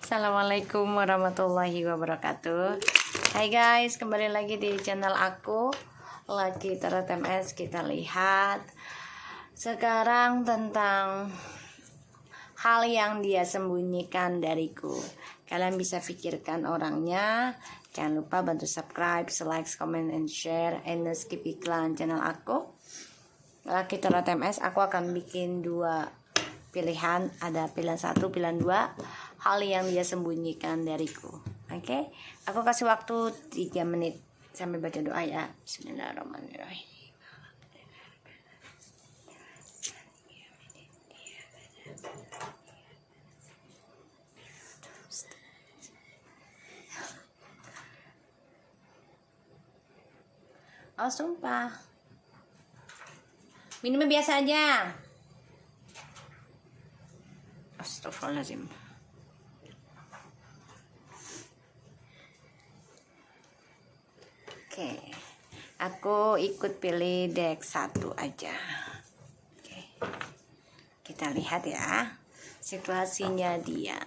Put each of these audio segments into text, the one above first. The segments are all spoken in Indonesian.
Assalamualaikum warahmatullahi wabarakatuh. Hai guys, kembali lagi di channel aku Lucky Tarot MS. Kita lihat sekarang tentang hal yang dia sembunyikan dariku. Kalian bisa pikirkan orangnya. Jangan lupa bantu subscribe, like, comment, and share, and skip iklan channel aku Lucky Tarot MS. Aku akan bikin dua pilihan, ada pilihan 1, pilihan 2, hal yang dia sembunyikan dariku. Oke, aku kasih waktu 3 menit sambil baca doa ya. Bismillahirrahmanirrahim. Oh sumpah, minumnya biasa aja. Astagfirullahaladzim. Oke, aku ikut pilih deck 1 aja. Oke, kita lihat ya situasinya dia.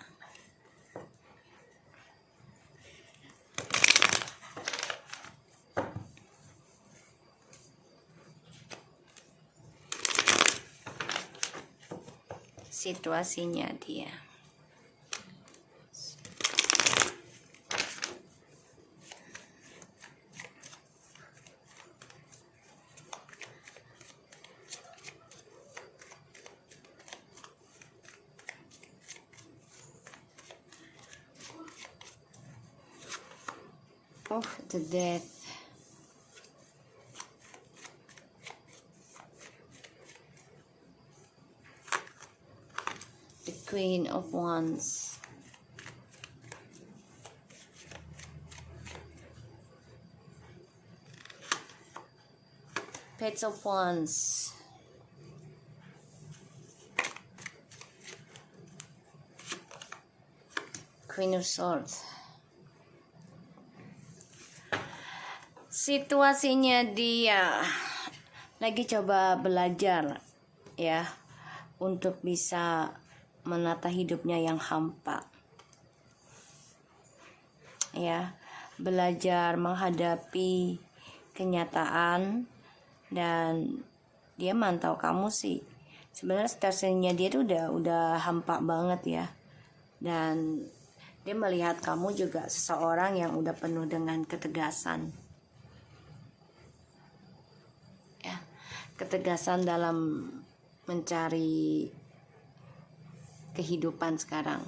Situasinya dia. Oh, the death. The Queen of Wands. Page of Wands. Queen of Swords. Situasinya dia lagi coba belajar ya untuk bisa menata hidupnya yang hampa. Ya, belajar menghadapi kenyataan, dan dia mantau kamu sih. Sebenarnya situasinya dia tuh udah hampa banget ya. Dan dia melihat kamu juga seseorang yang udah penuh dengan ketegasan. Ya, ketegasan dalam mencari kehidupan sekarang.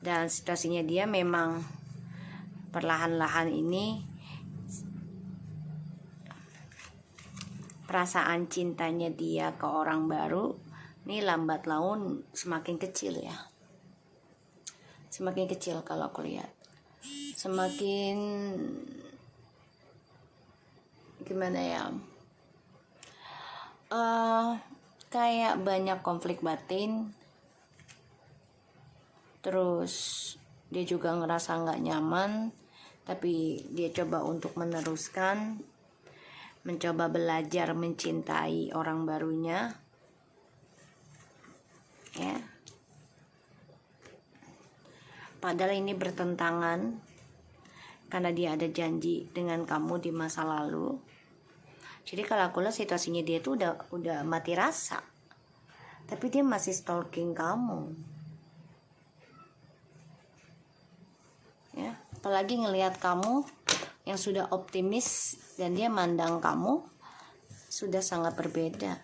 Dan situasinya dia memang perlahan-lahan ini perasaan cintanya dia ke orang baru ini lambat laun semakin kecil ya. Semakin kecil kalau aku lihat. Semakin gimana ya? Kayak banyak konflik batin. Terus dia juga ngerasa nggak nyaman, tapi dia coba untuk meneruskan, mencoba belajar mencintai orang barunya. Ya. Padahal ini bertentangan karena dia ada janji dengan kamu di masa lalu. Jadi kalau aku lihat situasinya dia tuh udah mati rasa, tapi dia masih stalking kamu. Ya, apalagi ngelihat kamu yang sudah optimis dan dia mandang kamu sudah sangat berbeda.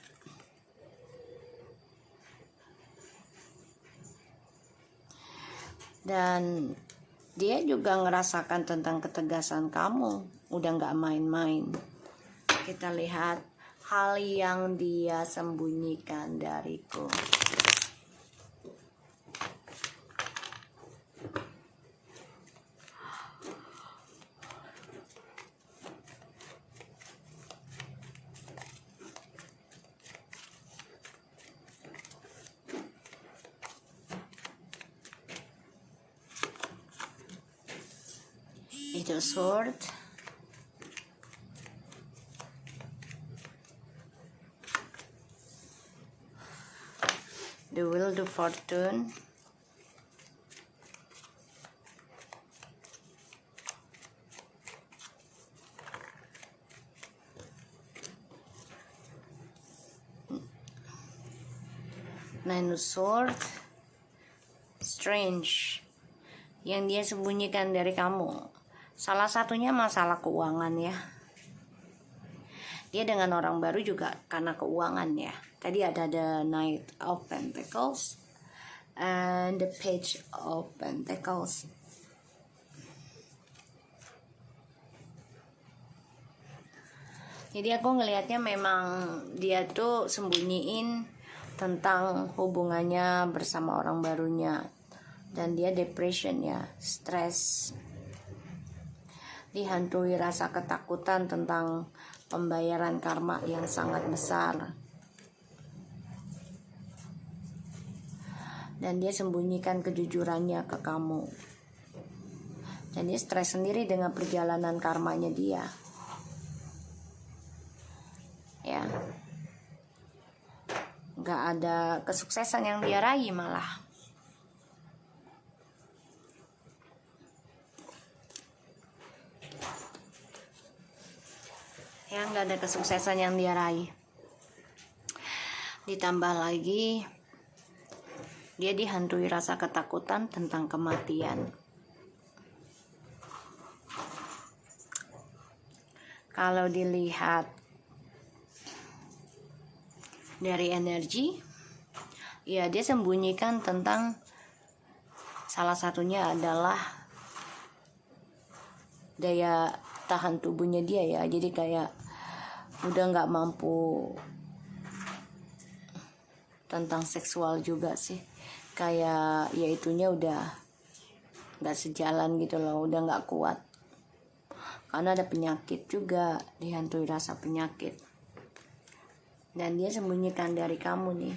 Dan dia juga ngerasakan tentang ketegasan kamu, udah gak main-main. Kita lihat hal yang dia sembunyikan dariku. Itu sword. The Wheel of Fortune. Nine of Swords, Strange, yang dia sembunyikan dari kamu. Salah satunya masalah keuangan ya. Dia dengan orang baru juga karena keuangan ya. Tadi ada the Knight of Pentacles and the Page of Pentacles. Jadi aku ngelihatnya memang dia tuh sembunyiin tentang hubungannya bersama orang barunya. Dan dia depression ya, stres. Dihantui rasa ketakutan tentang pembayaran karma yang sangat besar. Dan dia sembunyikan kejujurannya ke kamu. Dan dia stres sendiri dengan perjalanan karmanya dia. Ya. Gak ada kesuksesan yang dia raih malah. Ya, nggak ada kesuksesan yang dia raih. Ditambah lagi dia dihantui rasa ketakutan tentang kematian. Kalau dilihat dari energi, ya dia sembunyikan tentang salah satunya adalah daya tahan tubuhnya dia ya. Jadi kayak udah nggak mampu tentang seksual juga sih, kayak ya itunya udah nggak sejalan gitu loh, udah nggak kuat karena ada penyakit juga, dihantui rasa penyakit. Dan dia sembunyikan dari kamu nih.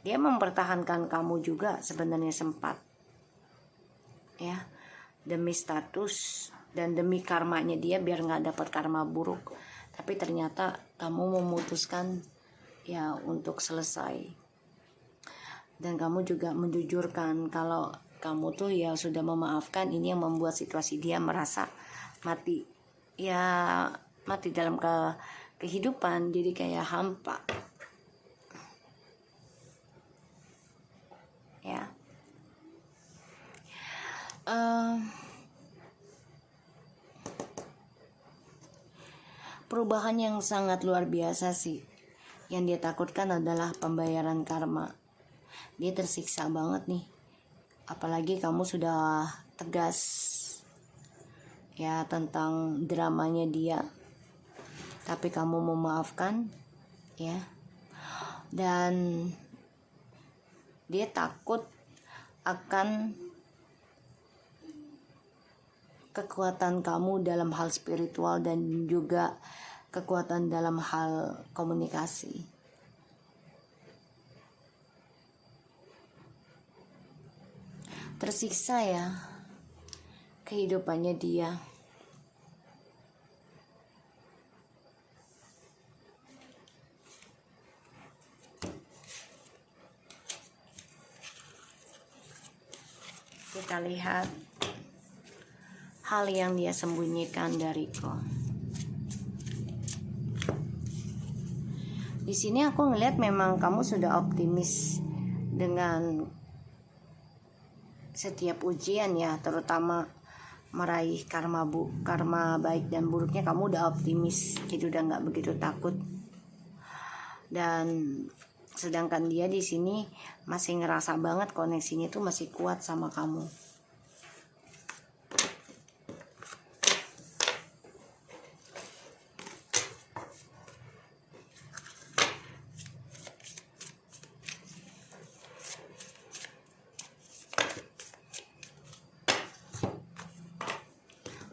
Dia mempertahankan kamu juga sebenarnya sempat ya, demi status dan demi karmanya dia biar nggak dapat karma buruk. Tapi ternyata kamu memutuskan ya untuk selesai. Dan kamu juga menjujurkan kalau kamu tuh ya sudah memaafkan. Ini yang membuat situasi dia merasa mati. Ya mati dalam kehidupan, jadi kayak hampa. Ya. Perubahan yang sangat luar biasa sih. Yang dia takutkan adalah pembayaran karma. Dia tersiksa banget nih. Apalagi kamu sudah tegas ya tentang dramanya dia. Tapi kamu memaafkan ya. Dan dia takut akan kekuatan kamu dalam hal spiritual dan juga kekuatan dalam hal komunikasi. Tersiksa ya kehidupannya dia. Kita lihat hal yang dia sembunyikan dariku. Di sini aku ngelihat memang kamu sudah optimis dengan setiap ujian ya, terutama meraih karma baik dan buruknya kamu udah optimis, jadi udah nggak begitu takut. Dan sedangkan dia di sini masih ngerasa banget koneksinya tuh masih kuat sama kamu.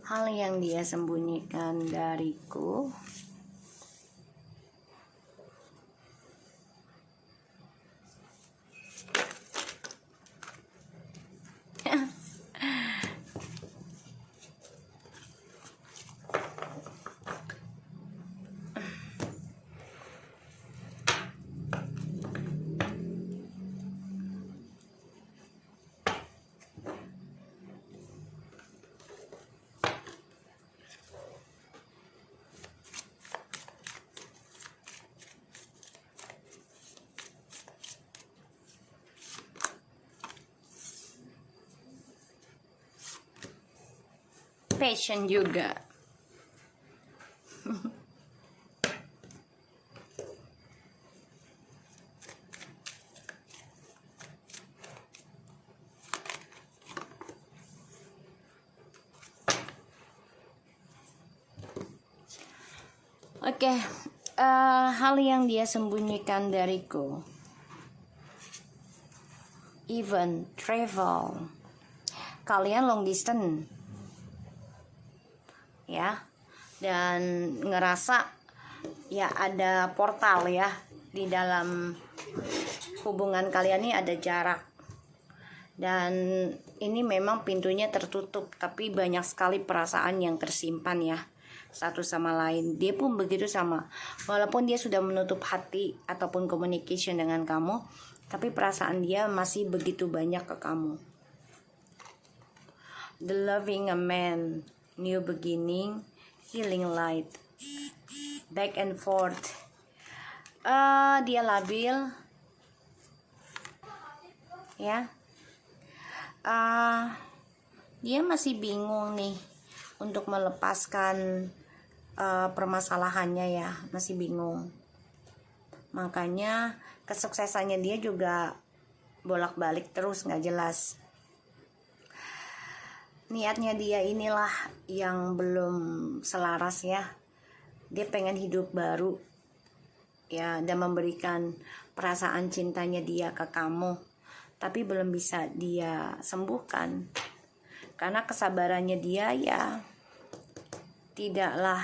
Hal yang dia sembunyikan dariku fashion juga. Oke, hal yang dia sembunyikan dariku, even travel, kalian long distance, ya, dan ngerasa ya ada portal ya di dalam hubungan kalian ini, ada jarak, dan ini memang pintunya tertutup, tapi banyak sekali perasaan yang tersimpan ya satu sama lain. Dia pun begitu sama, walaupun dia sudah menutup hati ataupun communication dengan kamu, tapi perasaan dia masih begitu banyak ke kamu. The loving a man, new beginning, healing light, back and forth. Dia labil ya, dia masih bingung nih untuk melepaskan permasalahannya ya, masih bingung. Makanya kesuksesannya dia juga bolak-balik terus, nggak jelas. Niatnya dia inilah yang belum selaras ya. Dia pengen hidup baru ya, dan memberikan perasaan cintanya dia ke kamu, tapi belum bisa dia sembuhkan karena kesabarannya dia ya tidaklah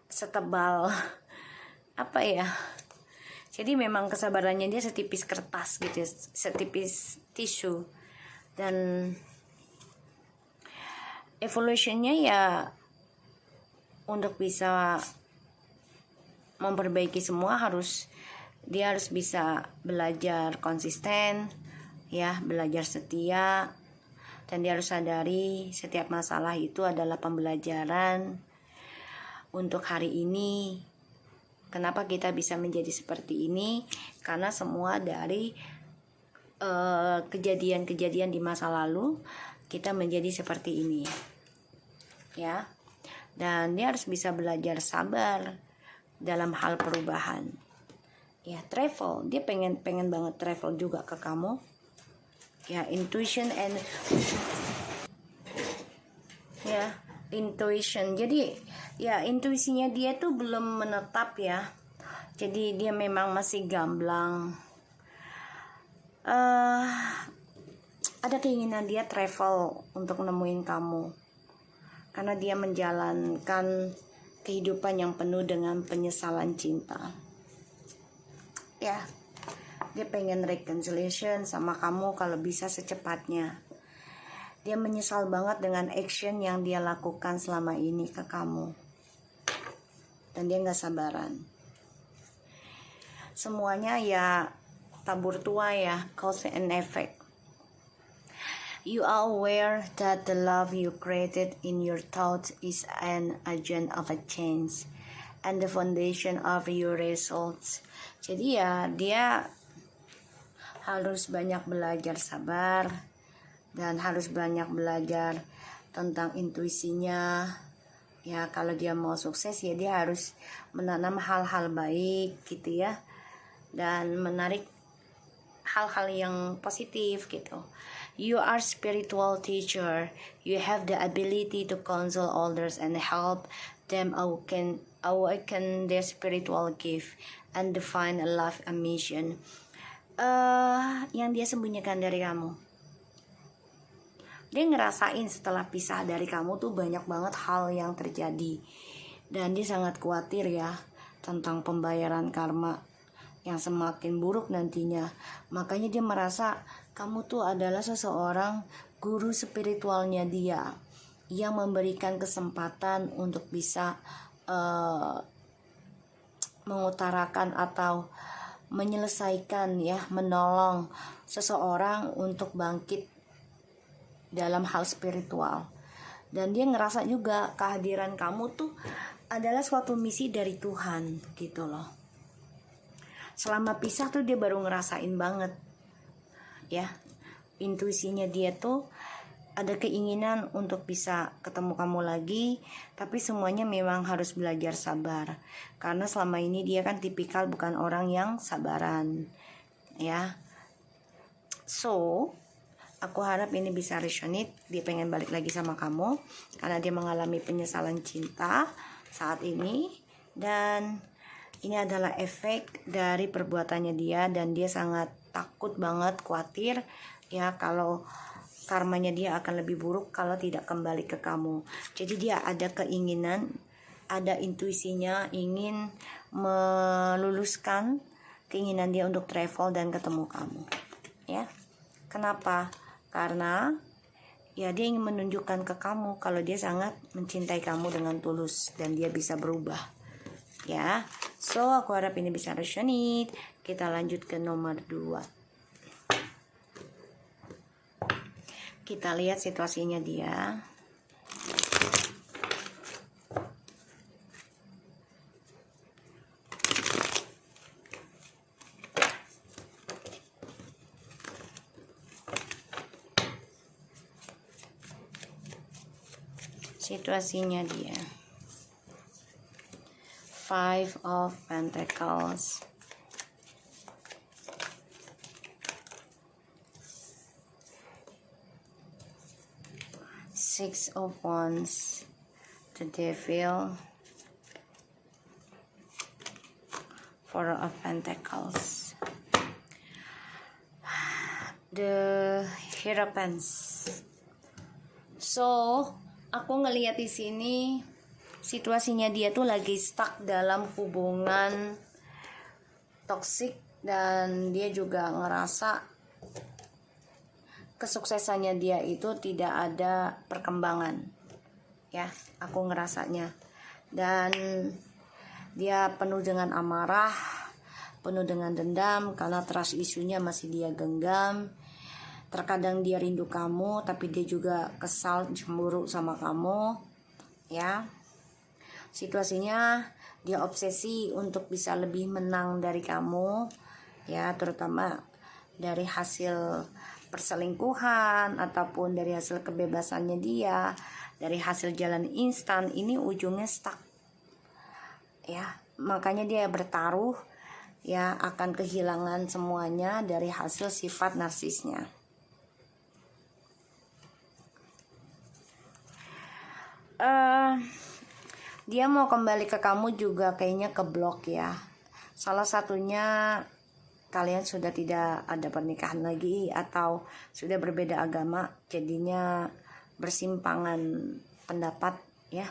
setebal apa ya. Jadi memang kesabarannya dia setipis kertas gitu, setipis tisu. Dan evolutionnya ya untuk bisa memperbaiki semua dia harus bisa belajar konsisten ya, belajar setia. Dan dia harus sadari setiap masalah itu adalah pembelajaran untuk hari ini. Kenapa kita bisa menjadi seperti ini? Karena semua dari kejadian-kejadian di masa lalu kita menjadi seperti ini ya. Dan dia harus bisa belajar sabar dalam hal perubahan ya. Travel, dia pengen banget travel juga ke kamu ya. Intuition and ya, intuition. Jadi ya intuisinya dia tuh belum menetap ya. Jadi dia memang masih gamblang. Ada keinginan dia travel untuk nemuin kamu, karena dia menjalankan kehidupan yang penuh dengan penyesalan cinta ya. Dia pengen reconciliation sama kamu kalau bisa secepatnya. Dia menyesal banget dengan action yang dia lakukan selama ini ke kamu, dan dia gak sabaran. Semuanya ya tabur tua ya, cause and effect. You are aware that the love you created in your thoughts is an agent of a change and the foundation of your results. Jadi ya dia harus banyak belajar sabar dan harus banyak belajar tentang intuisinya ya. Kalau dia mau sukses ya dia harus menanam hal-hal baik gitu ya, dan menarik hal-hal yang positif gitu. You are spiritual teacher. You have the ability to console others and help them awaken their spiritual gift and define a life a mission. Yang dia sembunyikan dari kamu, dia ngerasain setelah pisah dari kamu tuh banyak banget hal yang terjadi, dan dia sangat khawatir ya tentang pembayaran karma yang semakin buruk nantinya. Makanya dia merasa kamu tuh adalah seseorang guru spiritualnya dia yang memberikan kesempatan untuk bisa mengutarakan atau menyelesaikan ya, menolong seseorang untuk bangkit dalam hal spiritual. Dan dia ngerasa juga kehadiran kamu tuh adalah suatu misi dari Tuhan gitu loh. Selama pisah tuh dia baru ngerasain banget ya, intuisinya dia tuh ada keinginan untuk bisa ketemu kamu lagi, tapi semuanya memang harus belajar sabar. Karena selama ini dia kan tipikal bukan orang yang sabaran, ya. So, aku harap ini bisa resonate. Dia pengen balik lagi sama kamu karena dia mengalami penyesalan cinta saat ini, dan ini adalah efek dari perbuatannya dia, dan dia sangat takut banget, khawatir ya kalau karmanya dia akan lebih buruk kalau tidak kembali ke kamu. Jadi dia ada keinginan, ada intuisinya ingin meluluskan keinginan dia untuk travel dan ketemu kamu. Ya. Kenapa? Karena ya dia ingin menunjukkan ke kamu kalau dia sangat mencintai kamu dengan tulus dan dia bisa berubah. Ya. So, aku harap ini bisa resonate. Kita lanjut ke nomor 2. Kita lihat situasinya dia. Situasinya dia. 5 of Pentacles. Six of Wands, the Devil, Four of Pentacles, the Hierophant. So, aku ngelihat di sini situasinya dia tuh lagi stuck dalam hubungan toksik, dan dia juga ngerasa kesuksesannya dia itu tidak ada perkembangan, ya, aku ngerasanya. Dan dia penuh dengan amarah, penuh dengan dendam karena trust isunya masih dia genggam. Terkadang dia rindu kamu, tapi dia juga kesal, cemburu sama kamu, ya. Situasinya dia obsesi untuk bisa lebih menang dari kamu, ya, terutama dari hasil perselingkuhan ataupun dari hasil kebebasannya dia, dari hasil jalan instan. Ini ujungnya stuck, ya. Makanya dia bertaruh, ya, akan kehilangan semuanya dari hasil sifat narsisnya. Dia mau kembali ke kamu juga kayaknya keblok, ya. Salah satunya kalian sudah tidak ada pernikahan lagi atau sudah berbeda agama, jadinya bersimpangan pendapat, ya.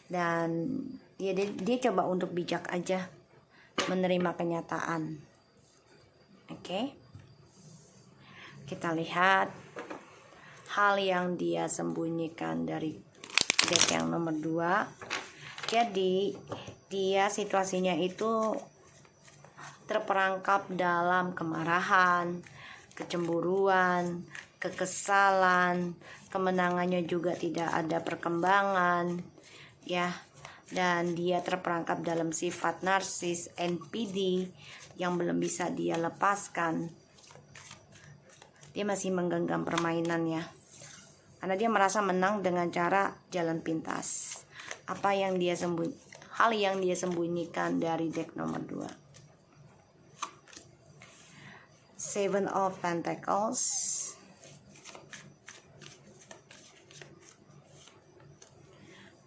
Dan dia coba untuk bijak aja menerima kenyataan. Oke. Kita lihat hal yang dia sembunyikan dari deck yang nomor 2. Jadi dia situasinya itu terperangkap dalam kemarahan, kecemburuan, kekesalan, kemenangannya juga tidak ada perkembangan, ya. Dan dia terperangkap dalam sifat narsis, NPD yang belum bisa dia lepaskan. Dia masih menggenggam permainannya karena dia merasa menang dengan cara jalan pintas. Hal yang dia sembunyikan dari deck nomor 2. Seven of Pentacles,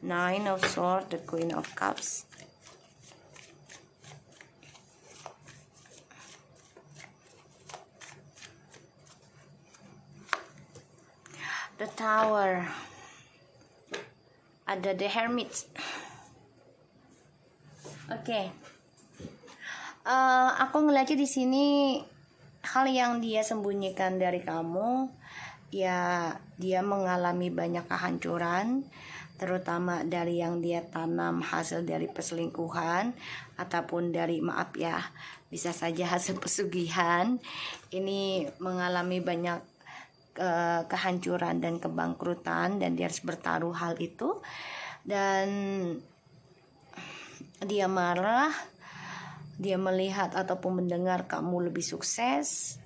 Nine of Swords, the Queen of Cups, the Tower, ada the Hermit. Oke. Aku ngeliatnya di sini hal yang dia sembunyikan dari kamu, ya, dia mengalami banyak kehancuran, terutama dari yang dia tanam hasil dari perselingkuhan ataupun dari, maaf ya, bisa saja hasil pesugihan. Ini mengalami banyak kehancuran dan kebangkrutan, dan dia harus bertaruh hal itu. Dan dia marah, dia melihat ataupun mendengar kamu lebih sukses,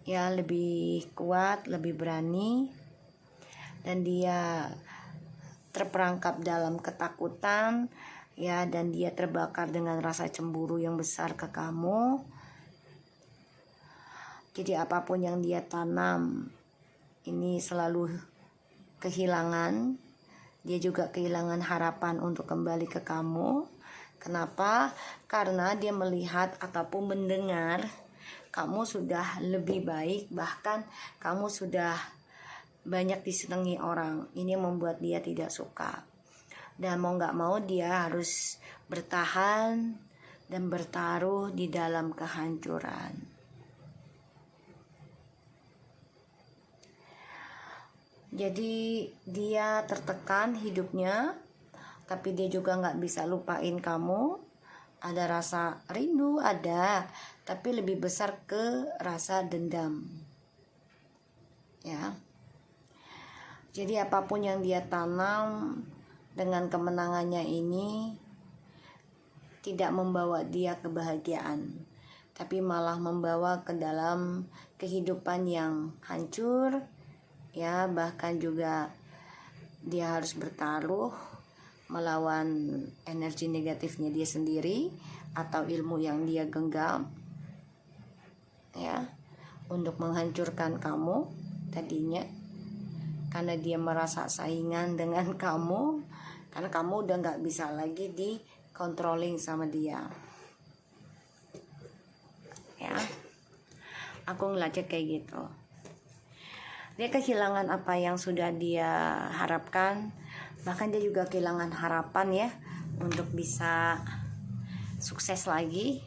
ya, lebih kuat, lebih berani. dan dia terperangkap dalam ketakutan, ya, dan dia terbakar dengan rasa cemburu yang besar ke kamu. Jadi apapun yang dia tanam ini selalu kehilangan. Dia juga kehilangan harapan untuk kembali ke kamu. Kenapa? Karena dia melihat ataupun mendengar kamu sudah lebih baik, bahkan kamu sudah banyak disenangi orang. Ini membuat dia tidak suka. Dan mau gak mau dia harus bertahan dan bertaruh di dalam kehancuran. Jadi dia tertekan hidupnya, tapi dia juga gak bisa lupain kamu. Ada rasa rindu, ada, tapi lebih besar ke rasa dendam, ya. Jadi apapun yang dia tanam dengan kemenangannya ini tidak membawa dia kebahagiaan, tapi malah membawa ke dalam kehidupan yang hancur, ya. Bahkan juga dia harus bertaruh melawan energi negatifnya dia sendiri atau ilmu yang dia genggam, ya, untuk menghancurkan kamu tadinya, karena dia merasa saingan dengan kamu, karena kamu udah gak bisa lagi di controlling sama dia, ya. Aku ngeliatnya kayak gitu. Dia kehilangan apa yang sudah dia harapkan, bahkan dia juga kehilangan harapan, ya, untuk bisa sukses lagi,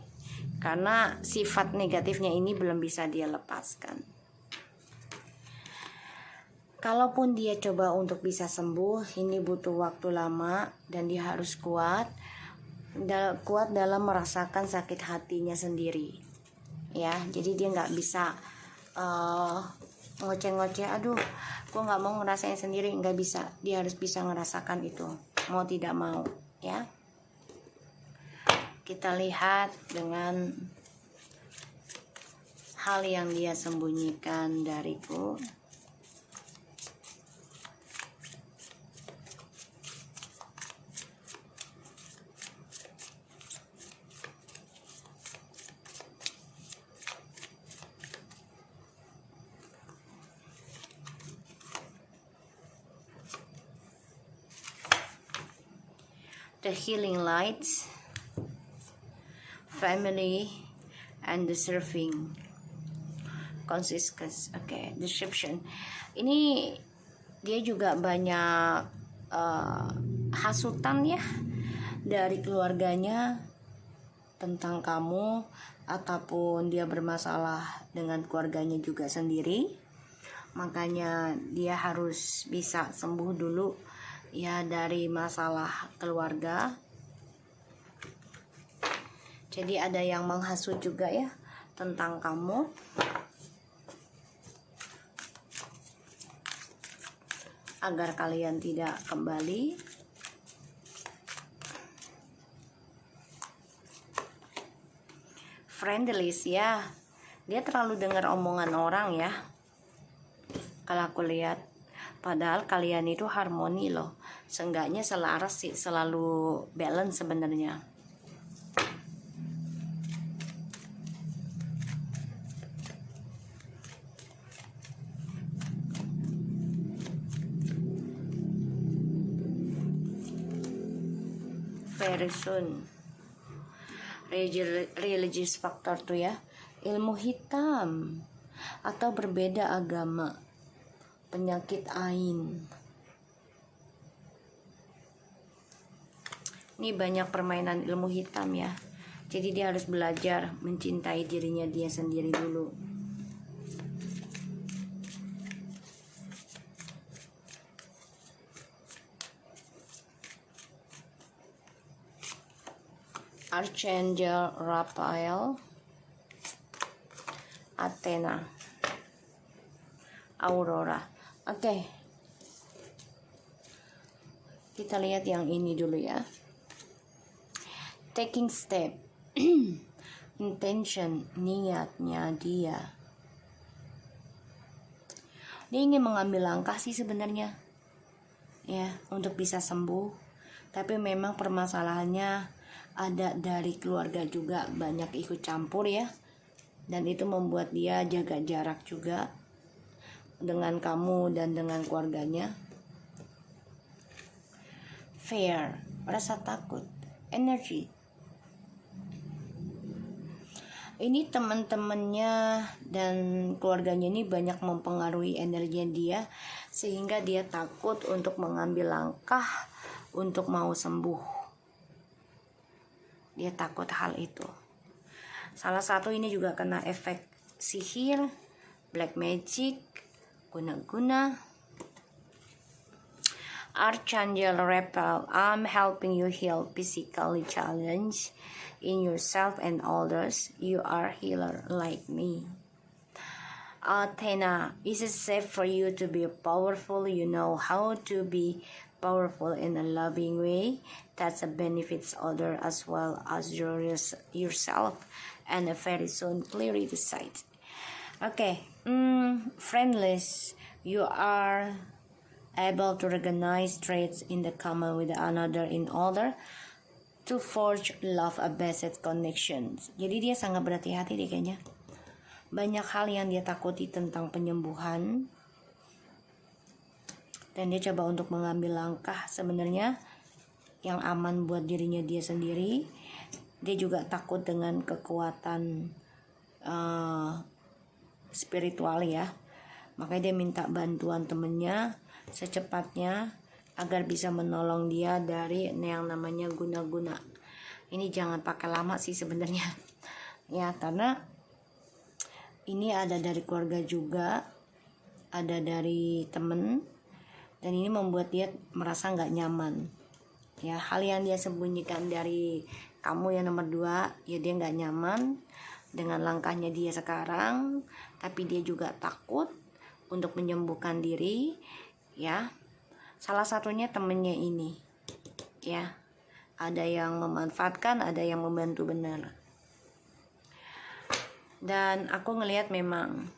karena sifat negatifnya ini belum bisa dia lepaskan. Kalaupun dia coba untuk bisa sembuh, ini butuh waktu lama dan dia harus kuat dalam merasakan sakit hatinya sendiri, ya. Jadi dia nggak bisa ngoceh-ngoceh, aduh gue nggak mau ngerasain sendiri, nggak bisa. Dia harus bisa ngerasakan itu, mau tidak mau, ya. Kita lihat dengan hal yang dia sembunyikan dariku. The healing lights, family, and the serving consistence. Oke, description. Ini dia juga banyak hasutan, ya, dari keluarganya tentang kamu, ataupun dia bermasalah dengan keluarganya juga sendiri. Makanya dia harus bisa sembuh dulu, ya, dari masalah keluarga. Jadi ada yang menghasut juga, ya, tentang kamu. Agar kalian tidak kembali. Friendless, ya. Dia terlalu dengar omongan orang, ya. Kalau aku lihat, padahal kalian itu harmoni loh. Seenggaknya selaras sih, selalu balance sebenarnya. Very soon. Religious factor tuh, ya. Ilmu hitam atau berbeda agama, penyakit ain. Ini banyak permainan ilmu hitam, ya. Jadi dia harus belajar mencintai dirinya dia sendiri dulu. Archangel Raphael, Athena, Aurora. Oke. Kita lihat yang ini dulu, ya. Taking step. Intention, niatnya dia. Dia ingin mengambil langkah sih sebenarnya, ya, untuk bisa sembuh. Tapi memang permasalahannya ada dari keluarga juga banyak ikut campur ya. Dan itu membuat dia jaga jarak juga dengan kamu dan dengan keluarganya. Fear, rasa takut, energi. Ini teman-temannya dan keluarganya ini banyak mempengaruhi energi dia, sehingga dia takut untuk mengambil langkah untuk mau sembuh. Dia takut hal itu. Salah satu ini juga kena efek sihir, black magic, guna-guna. Archangel Raphael, I'm helping you heal physically challenge in yourself and others. You are healer like me. Athena, is it safe for you to be powerful? You know how to be powerful in a loving way that benefits others as well as yourself, and very soon clearly decide. Okay, friendless, you are able to recognize traits in the common with another in order to forge love-based connections. Jadi dia sangat berhati-hati deh kayaknya. Banyak hal yang dia takuti tentang penyembuhan, dan dia coba untuk mengambil langkah sebenarnya yang aman buat dirinya dia sendiri. Dia juga takut dengan kekuatan spiritual ya. Makanya dia minta bantuan temennya secepatnya agar bisa menolong dia dari yang namanya guna-guna. Ini jangan pakai lama sih sebenarnya ya, karena ini ada dari keluarga juga, ada dari temen, dan ini membuat dia merasa nggak nyaman ya. Hal yang dia sembunyikan dari kamu yang nomor 2 ya, dia nggak nyaman dengan langkahnya dia sekarang, tapi dia juga takut untuk menyembuhkan diri ya. Salah satunya temennya ini ya, ada yang memanfaatkan, ada yang membantu benar. Dan aku ngelihat memang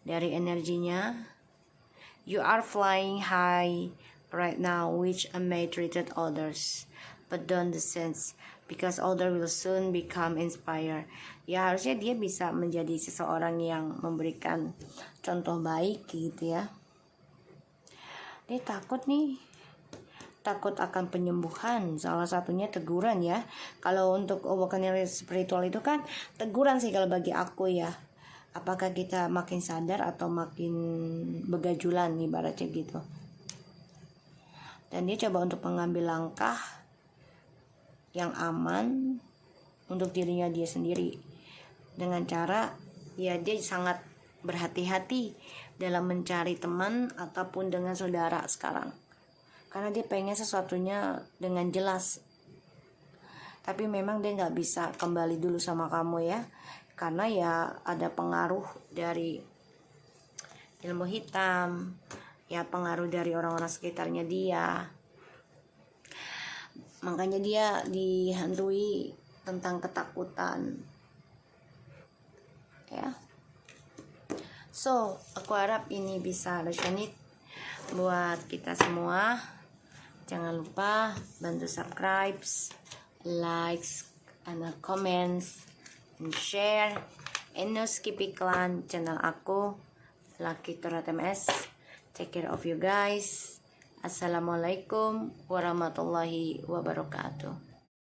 dari energinya, you are flying high right now, which may treated others, but don't sense because others will soon become inspired. Ya harusnya dia bisa menjadi seseorang yang memberikan contoh baik gitu ya. Dia takut nih, takut akan penyembuhan, salah satunya teguran ya. Kalau untuk awakening spiritual itu kan teguran sih kalau bagi aku ya. Apakah kita makin sadar atau makin begajulan ibaratnya gitu. Dan dia coba untuk mengambil langkah yang aman untuk dirinya dia sendiri, dengan cara ya dia sangat berhati-hati dalam mencari teman ataupun dengan saudara sekarang, karena dia pengen sesuatunya dengan jelas. Tapi memang dia nggak bisa kembali dulu sama kamu ya, karena ya ada pengaruh dari ilmu hitam ya, pengaruh dari orang-orang sekitarnya dia. Makanya dia dihantui tentang ketakutan ya. So aku harap ini bisa resonate buat kita semua. Jangan lupa bantu subscribe, likes, and comments, and share. And no skip iklan channel aku, Lucky Tarot MS. Take care of you guys. Assalamualaikum warahmatullahi wabarakatuh.